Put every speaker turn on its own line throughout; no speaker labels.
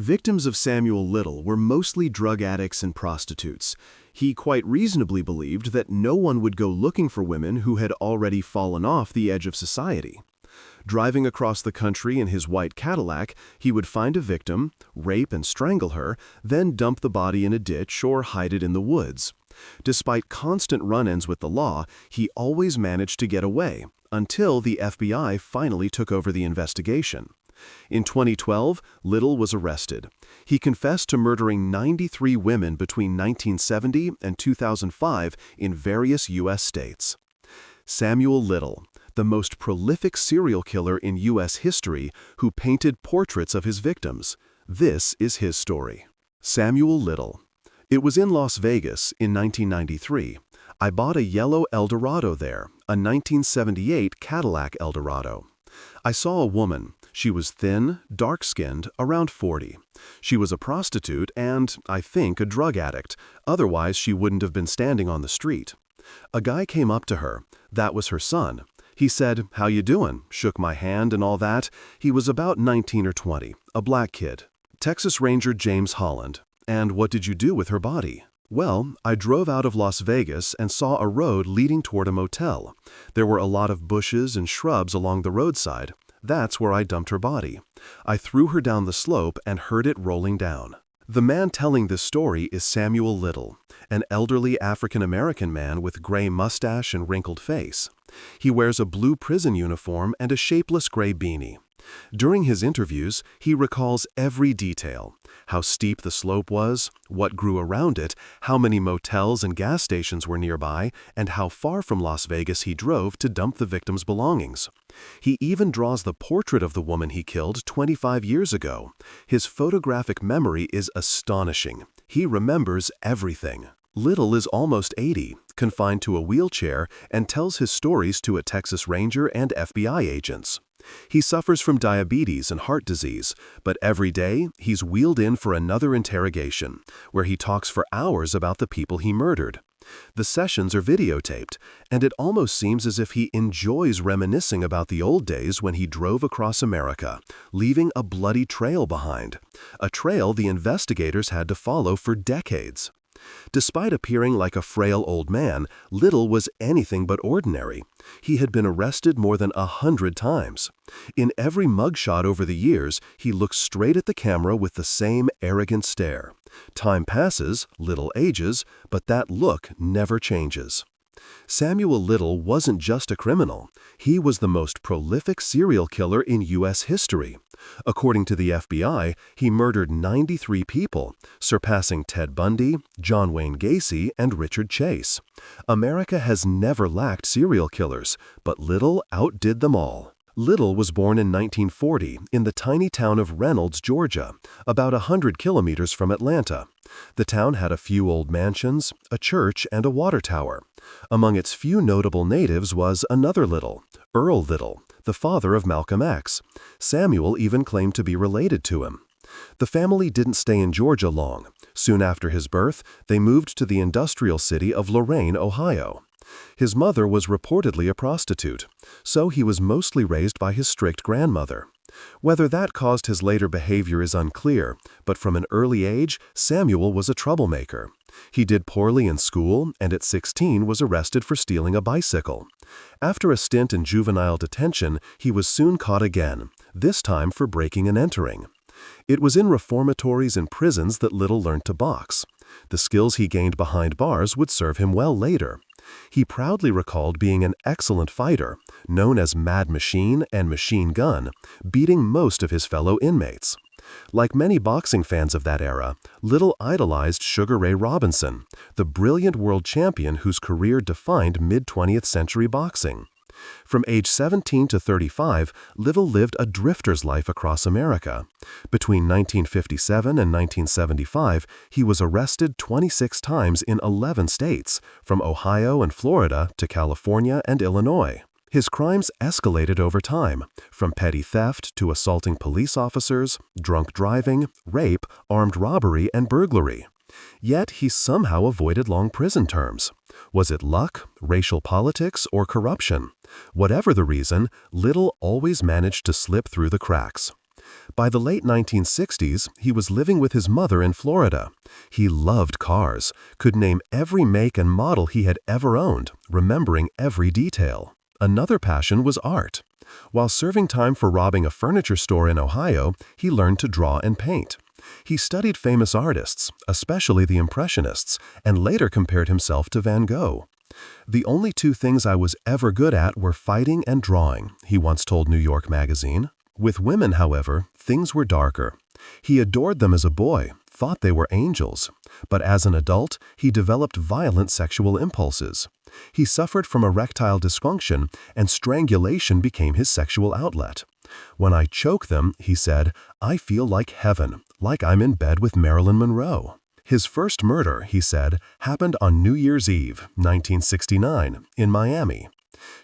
Victims of Samuel Little were mostly drug addicts and prostitutes. He quite reasonably believed that no one would go looking for women who had already fallen off the edge of society. Driving across the country in his white Cadillac, he would find a victim, rape and strangle her, then dump the body in a ditch or hide it in the woods. Despite constant run-ins with the law, he always managed to get away, until the FBI finally took over the investigation. In 2012, Little was arrested. He confessed to murdering 93 women between 1970 and 2005 in various U.S. states. Samuel Little, the most prolific serial killer in U.S. history who painted portraits of his victims. This is his story. Samuel Little. It was in Las Vegas in 1993. I bought a yellow Eldorado there, a 1978 Cadillac Eldorado. I saw a woman. She was thin, dark-skinned, around 40. She was a prostitute and, I think, a drug addict. Otherwise, she wouldn't have been standing on the street. A guy came up to her. That was her son. He said, "How you doing?" Shook my hand and all that. He was about 19 or 20, a black kid. Texas Ranger James Holland. "And what did you do with her body?" "Well, I drove out of Las Vegas and saw a road leading toward a motel. There were a lot of bushes and shrubs along the roadside. That's where I dumped her body. I threw her down the slope and heard it rolling down." The man telling this story is Samuel Little, an elderly African-American man with gray mustache and wrinkled face. He wears a blue prison uniform and a shapeless gray beanie. During his interviews, he recalls every detail: how steep the slope was, what grew around it, how many motels and gas stations were nearby, and how far from Las Vegas he drove to dump the victim's belongings. He even draws the portrait of the woman he killed 25 years ago. His photographic memory is astonishing. He remembers everything. Little is almost 80, confined to a wheelchair, and tells his stories to a Texas Ranger and FBI agents. He suffers from diabetes and heart disease, but every day he's wheeled in for another interrogation, where he talks for hours about the people he murdered. The sessions are videotaped, and it almost seems as if he enjoys reminiscing about the old days when he drove across America, leaving a bloody trail behind, a trail the investigators had to follow for decades. Despite appearing like a frail old man, Little was anything but ordinary. He had been arrested more than 100 times. In every mugshot over the years, he looks straight at the camera with the same arrogant stare. Time passes, Little ages, but that look never changes. Samuel Little wasn't just a criminal. He was the most prolific serial killer in U.S. history. According to the FBI, he murdered 93 people, surpassing Ted Bundy, John Wayne Gacy, and Richard Chase. America has never lacked serial killers, but Little outdid them all. Little was born in 1940 in the tiny town of Reynolds, Georgia, about 100 kilometers from Atlanta. The town had a few old mansions, a church, and a water tower. Among its few notable natives was another Little, Earl Little, the father of Malcolm X. Samuel even claimed to be related to him. The family didn't stay in Georgia long. Soon after his birth, they moved to the industrial city of Lorain, Ohio. His mother was reportedly a prostitute, so he was mostly raised by his strict grandmother. Whether that caused his later behavior is unclear, but from an early age, Samuel was a troublemaker. He did poorly in school and at 16 was arrested for stealing a bicycle. After a stint in juvenile detention, he was soon caught again, this time for breaking and entering. It was in reformatories and prisons that Little learned to box. The skills he gained behind bars would serve him well later. He proudly recalled being an excellent fighter, known as Mad Machine and Machine Gun, beating most of his fellow inmates. Like many boxing fans of that era, Little idolized Sugar Ray Robinson, the brilliant world champion whose career defined mid-20th century boxing. From age 17 to 35, Little lived a drifter's life across America. Between 1957 and 1975, he was arrested 26 times in 11 states, from Ohio and Florida to California and Illinois. His crimes escalated over time, from petty theft to assaulting police officers, drunk driving, rape, armed robbery, and burglary. Yet he somehow avoided long prison terms. Was it luck, racial politics, or corruption? Whatever the reason, Little always managed to slip through the cracks. By the late 1960s, he was living with his mother in Florida. He loved cars, could name every make and model he had ever owned, remembering every detail. Another passion was art. While serving time for robbing a furniture store in Ohio, he learned to draw and paint. He studied famous artists, especially the Impressionists, and later compared himself to Van Gogh. "The only two things I was ever good at were fighting and drawing," he once told New York Magazine. With women, however, things were darker. He adored them as a boy, thought they were angels, but as an adult, he developed violent sexual impulses. He suffered from erectile dysfunction, and strangulation became his sexual outlet. "When I choke them," he said, "I feel like heaven, like I'm in bed with Marilyn Monroe." His first murder, he said, happened on New Year's Eve, 1969, in Miami.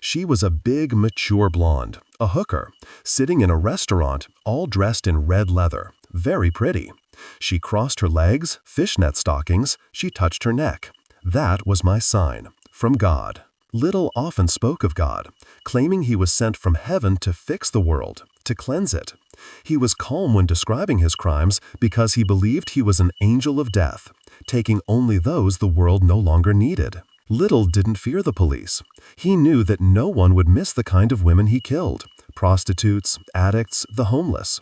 She was a big, mature blonde, a hooker, sitting in a restaurant, all dressed in red leather, very pretty. She crossed her legs, fishnet stockings, she touched her neck. "That was my sign, from God." Little often spoke of God, claiming he was sent from heaven to fix the world, to cleanse it. He was calm when describing his crimes because he believed he was an angel of death, taking only those the world no longer needed. Little didn't fear the police. He knew that no one would miss the kind of women he killed: prostitutes, addicts, the homeless.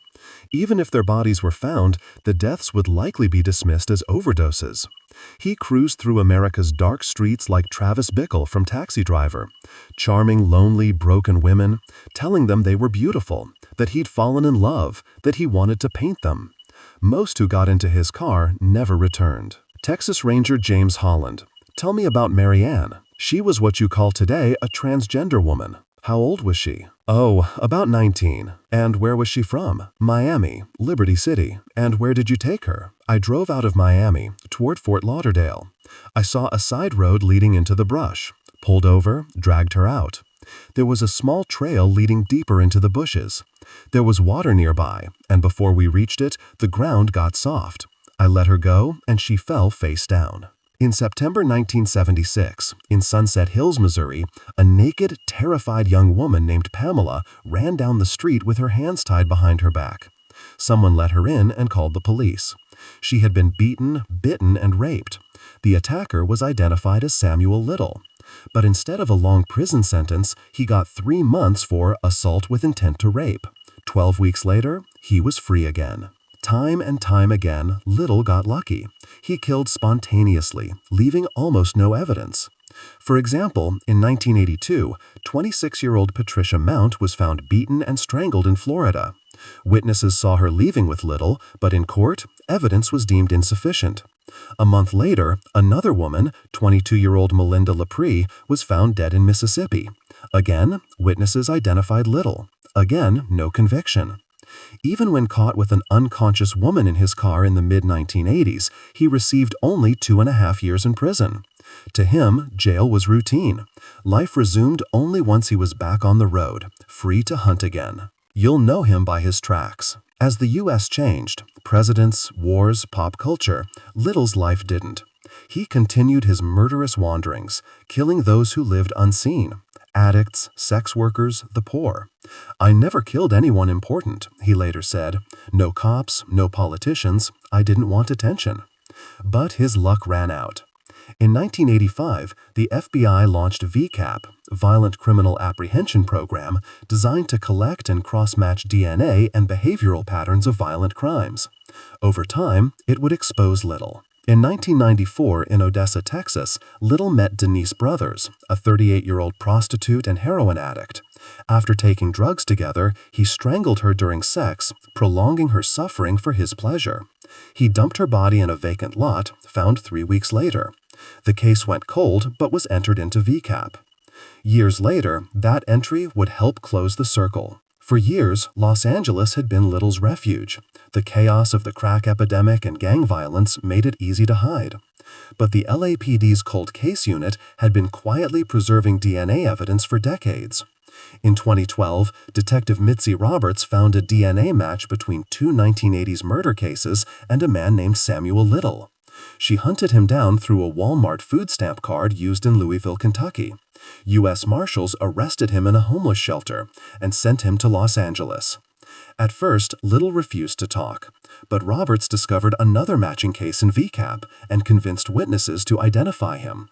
Even if their bodies were found, the deaths would likely be dismissed as overdoses. He cruised through America's dark streets like Travis Bickle from Taxi Driver, charming lonely, broken women, telling them they were beautiful, that he'd fallen in love, that he wanted to paint them. Most who got into his car never returned. Texas Ranger James Holland: "Tell me about Marianne. She was what you call today a transgender woman." "How old was she?" "Oh, about 19. "And where was she from?" "Miami, Liberty City." "And where did you take her?" "I drove out of Miami, toward Fort Lauderdale. I saw a side road leading into the brush. Pulled over, dragged her out. There was a small trail leading deeper into the bushes. There was water nearby, and before we reached it, the ground got soft. I let her go, and she fell face down." In September 1976, in Sunset Hills, Missouri, a naked, terrified young woman named Pamela ran down the street with her hands tied behind her back. Someone let her in and called the police. She had been beaten, bitten, and raped. The attacker was identified as Samuel Little. But instead of a long prison sentence, he got 3 months for assault with intent to rape. 12 weeks later, he was free again. Time and time again, Little got lucky. He killed spontaneously, leaving almost no evidence. For example, in 1982, 26-year-old Patricia Mount was found beaten and strangled in Florida. Witnesses saw her leaving with Little, but in court, evidence was deemed insufficient. A month later, another woman, 22-year-old Melinda Lepre, was found dead in Mississippi. Again, witnesses identified Little. Again, no conviction. Even when caught with an unconscious woman in his car in the mid-1980s, he received only 2.5 years in prison. To him, jail was routine. Life resumed only once he was back on the road, free to hunt again. You'll know him by his tracks. As the U.S. changed, presidents, wars, pop culture, Little's life didn't. He continued his murderous wanderings, killing those who lived unseen: addicts, sex workers, the poor. "I never killed anyone important," he later said. "No cops, no politicians. I didn't want attention." But his luck ran out. In 1985, the FBI launched VCAP, Violent Criminal Apprehension Program, designed to collect and cross-match DNA and behavioral patterns of violent crimes. Over time, it would expose Little. In 1994, in Odessa, Texas, Little met Denise Brothers, a 38-year-old prostitute and heroin addict. After taking drugs together, he strangled her during sex, prolonging her suffering for his pleasure. He dumped her body in a vacant lot, found 3 weeks later. The case went cold but was entered into VCAP. Years later, that entry would help close the circle. For years, Los Angeles had been Little's refuge. The chaos of the crack epidemic and gang violence made it easy to hide. But the LAPD's cold case unit had been quietly preserving DNA evidence for decades. In 2012, Detective Mitzi Roberts found a DNA match between 2 1980s murder cases and a man named Samuel Little. She hunted him down through a Walmart food stamp card used in Louisville, Kentucky. U.S. Marshals arrested him in a homeless shelter and sent him to Los Angeles. At first, Little refused to talk, but Roberts discovered another matching case in VCAP and convinced witnesses to identify him.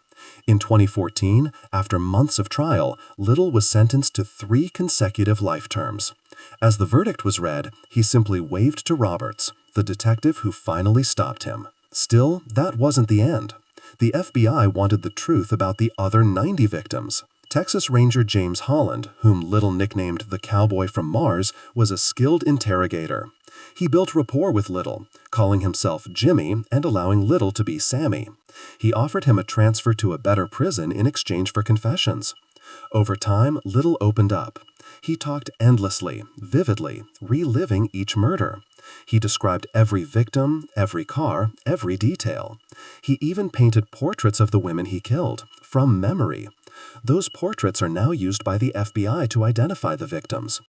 In 2014, after months of trial, Little was sentenced to 3 consecutive life terms. As the verdict was read, he simply waved to Roberts, the detective who finally stopped him. Still, that wasn't the end. The FBI wanted the truth about the other 90 victims. Texas Ranger James Holland, whom Little nicknamed the Cowboy from Mars, was a skilled interrogator. He built rapport with Little, calling himself Jimmy and allowing Little to be Sammy. He offered him a transfer to a better prison in exchange for confessions. Over time, Little opened up. He talked endlessly, vividly, reliving each murder. He described every victim, every car, every detail. He even painted portraits of the women he killed, from memory. Those portraits are now used by the FBI to identify the victims.